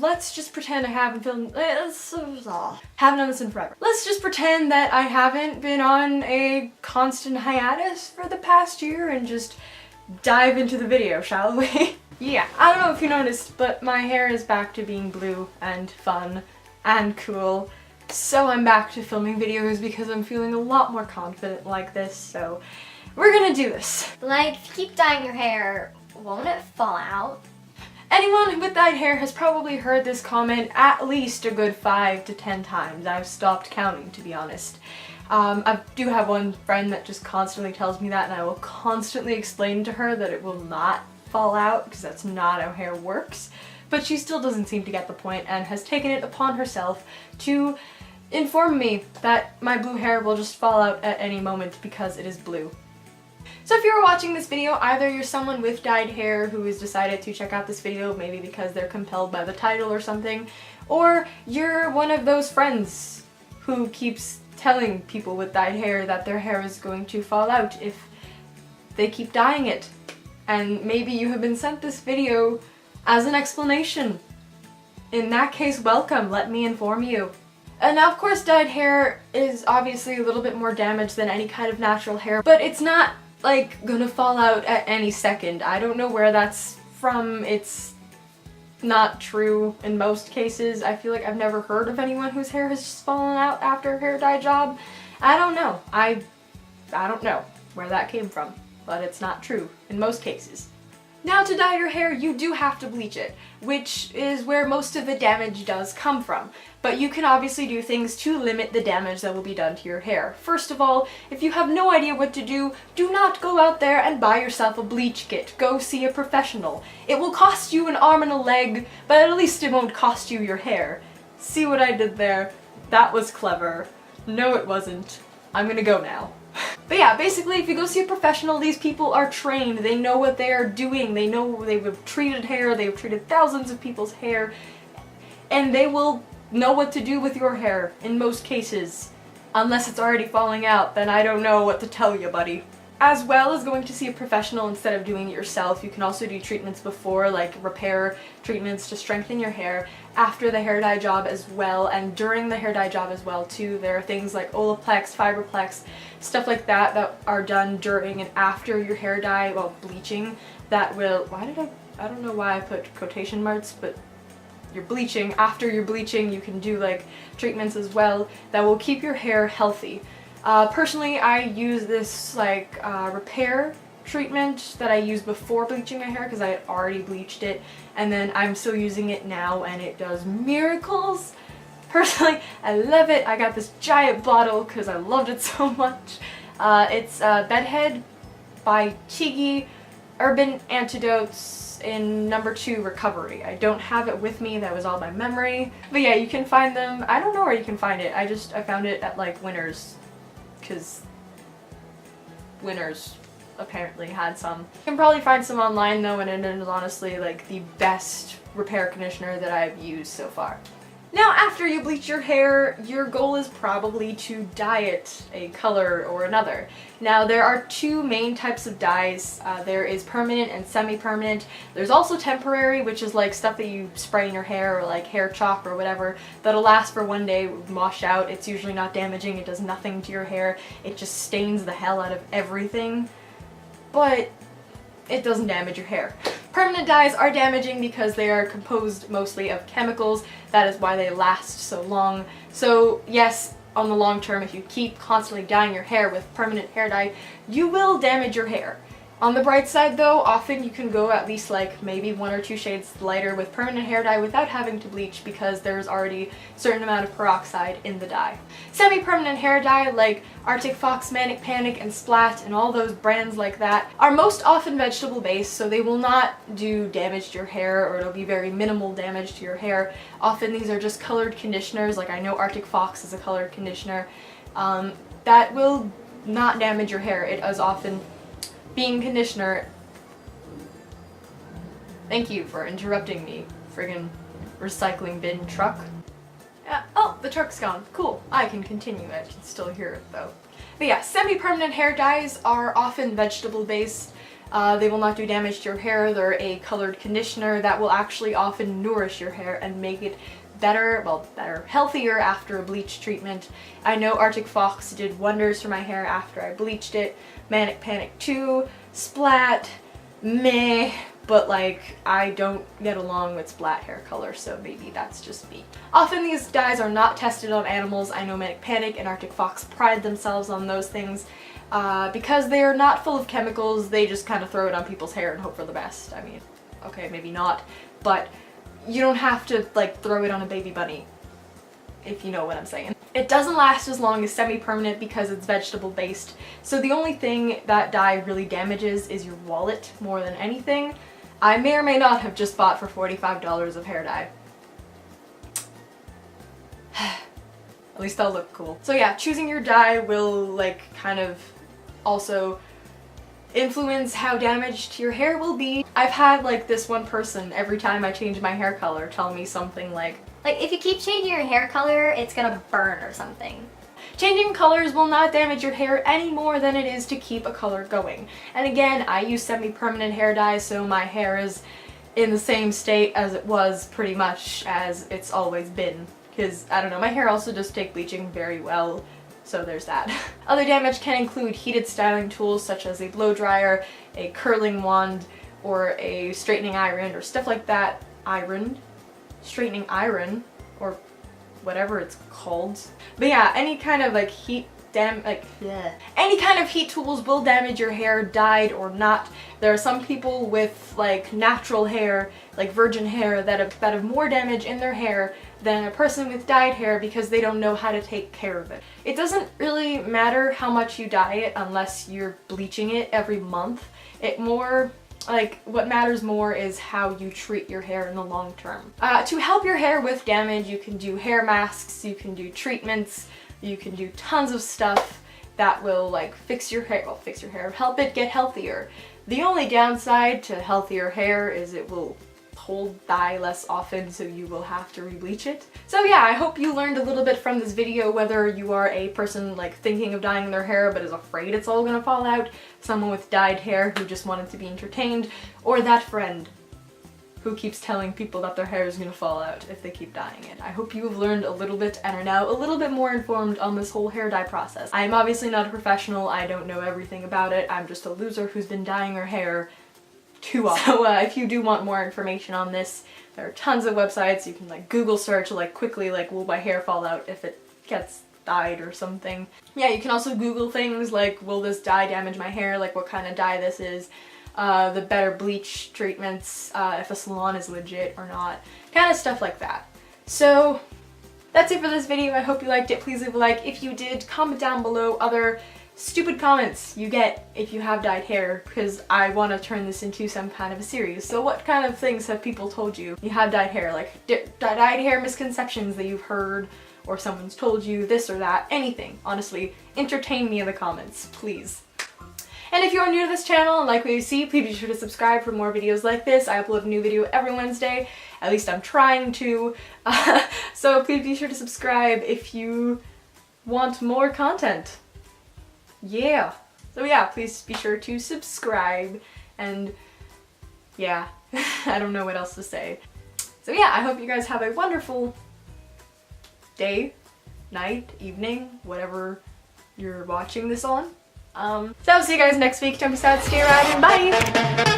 let's just pretend I haven't filmed, haven't done this in forever. Let's just pretend that I haven't been on a constant hiatus for the past year and just dive into the video, shall we? Yeah, I don't know if you noticed, but my hair is back to being blue and fun and cool. So I'm back to filming videos because I'm feeling a lot more confident like this, so we're gonna do this. Like, if you keep dyeing your hair, won't it fall out? Anyone with dyed hair has probably heard this comment at least a good 5 to 10 times. I've stopped counting, to be honest. I do have one friend that just constantly tells me that, and I will constantly explain to her that it will not fall out because that's not how hair works. But she still doesn't seem to get the point and has taken it upon herself to inform me that my blue hair will just fall out at any moment because it is blue. So if you're watching this video, either you're someone with dyed hair who has decided to check out this video maybe because they're compelled by the title or something, or you're one of those friends who keeps telling people with dyed hair that their hair is going to fall out if they keep dyeing it. And maybe you have been sent this video as an explanation. In that case, welcome, let me inform you. And now of course dyed hair is obviously a little bit more damaged than any kind of natural hair, but it's not like gonna fall out at any second. I don't know where that's from. It's not true in most cases. I feel like I've never heard of anyone whose hair has just fallen out after a hair dye job. I don't know. I don't know where that came from, but it's not true in most cases. Now to dye your hair, you do have to bleach it, which is where most of the damage does come from. But you can obviously do things to limit the damage that will be done to your hair. First of all, if you have no idea what to do not go out there and buy yourself a bleach kit. Go see a professional. It will cost you an arm and a leg, but at least it won't cost you your hair. See what I did there? That was clever. No, it wasn't. I'm gonna go now. But yeah, basically if you go see a professional, these people are trained, they know what they are doing, they know they've treated hair, they've treated thousands of people's hair, and they will know what to do with your hair in most cases. Unless it's already falling out, then I don't know what to tell you, buddy. As well as going to see a professional instead of doing it yourself, you can also do treatments before, like repair treatments to strengthen your hair, after the hair dye job as well, and during the hair dye job as well too. There are things like Olaplex, Fiberplex, stuff like that that are done during and after your hair dye, well, bleaching, that will, I don't know why I put quotation marks, but you're bleaching, after you're bleaching you can do like treatments as well that will keep your hair healthy. Personally, I use this like repair treatment that I used before bleaching my hair because I had already bleached it, and then I'm still using it now and it does miracles. Personally, I love it. I got this giant bottle because I loved it so much. It's Bedhead by Tiggy Urban Antidotes in number 2 Recovery. I don't have it with me, that was all by memory. But yeah, you can find them. I don't know where you can find it. I found it at like Winners, because Winners apparently had some. You can probably find some online though, and it is honestly like the best repair conditioner that I've used so far. Now after you bleach your hair, your goal is probably to dye it a color or another. Now there are 2 main types of dyes. There is permanent and semi-permanent. There's also temporary, which is like stuff that you spray in your hair or like hair chalk or whatever that'll last for one day, wash out. It's usually not damaging, it does nothing to your hair. It just stains the hell out of everything, but it doesn't damage your hair. Permanent dyes are damaging because they are composed mostly of chemicals. That is why they last so long. So yes, on the long term, if you keep constantly dyeing your hair with permanent hair dye, you will damage your hair. On the bright side though, often you can go at least like maybe 1 or 2 shades lighter with permanent hair dye without having to bleach because there's already a certain amount of peroxide in the dye. Semi-permanent hair dye like Arctic Fox, Manic Panic, and Splat, and all those brands like that are most often vegetable based, so they will not do damage to your hair, or it'll be very minimal damage to your hair. Often these are just colored conditioners, like I know Arctic Fox is a colored conditioner, that will not damage your hair. It is often being conditioner. Thank you for interrupting me, friggin' recycling bin truck. Oh, the truck's gone. Cool. I can continue. I can still hear it though. But yeah, semi-permanent hair dyes are often vegetable based. They will not do damage to your hair. They're a colored conditioner that will actually often nourish your hair and make it better, healthier after a bleach treatment. I know Arctic Fox did wonders for my hair after I bleached it. Manic Panic 2, Splat, meh, but like I don't get along with splat hair color, so maybe that's just me. Often these dyes are not tested on animals. I know Manic Panic and Arctic Fox pride themselves on those things. Because they are not full of chemicals, they just kind of throw it on people's hair and hope for the best. I mean, okay, maybe not, but you don't have to like throw it on a baby bunny, if you know what I'm saying. It doesn't last as long as semi-permanent because it's vegetable based, so the only thing that dye really damages is your wallet more than anything. I may or may not have just bought for $45 of hair dye. At least I'll look cool. So yeah, choosing your dye will like kind of also influence how damaged your hair will be. I've had like this one person every time I change my hair color tell me something like if you keep changing your hair color, it's gonna burn or something. Changing colors will not damage your hair any more than it is to keep a color going. And again, I use semi-permanent hair dye, so my hair is in the same state as it was pretty much as it's always been. Because, I don't know, my hair also does take bleaching very well, so there's that. Other damage can include heated styling tools such as a blow dryer, a curling wand, or a straightening iron, or stuff like that. Straightening iron, or whatever it's called. But yeah, any kind of like any kind of heat tools will damage your hair, dyed or not. There are some people with like natural hair, like virgin hair, that have more damage in their hair than a person with dyed hair because they don't know how to take care of it. It doesn't really matter how much you dye it unless you're bleaching it every month. What matters more is how you treat your hair in the long term. To help your hair with damage, you can do hair masks, you can do treatments, you can do tons of stuff that will like fix your hair, help it get healthier. The only downside to healthier hair is it will hold dye less often, so you will have to re-bleach it. So yeah, I hope you learned a little bit from this video, whether you are a person like thinking of dyeing their hair but is afraid it's all gonna fall out, someone with dyed hair who just wanted to be entertained, or that friend who keeps telling people that their hair is gonna fall out if they keep dyeing it. I hope you have learned a little bit and are now a little bit more informed on this whole hair dye process. I am obviously not a professional, I don't know everything about it, I'm just a loser who's been dyeing her hair too often. So if you do want more information on this, there are tons of websites. You can like Google search like quickly like will my hair fall out if it gets dyed or something. Yeah, you can also Google things like will this dye damage my hair, like what kind of dye this is, the better bleach treatments, if a salon is legit or not, kind of stuff like that. So that's it for this video. I hope you liked it. Please leave a like if you did. Comment down below other stupid comments you get if you have dyed hair, because I want to turn this into some kind of a series. So what kind of things have people told you have dyed hair? Like dyed hair misconceptions that you've heard, or someone's told you this or that, anything. Honestly, entertain me in the comments, please. And if you are new to this channel and like what you see, please be sure to subscribe for more videos like this. I upload a new video every Wednesday, at least I'm trying to. So please be sure to subscribe if you want more content. Yeah. So yeah, please be sure to subscribe, and yeah, I don't know what else to say. So yeah, I hope you guys have a wonderful day, night, evening, whatever you're watching this on. So I'll see you guys next week. Don't be sad, stay around, and bye!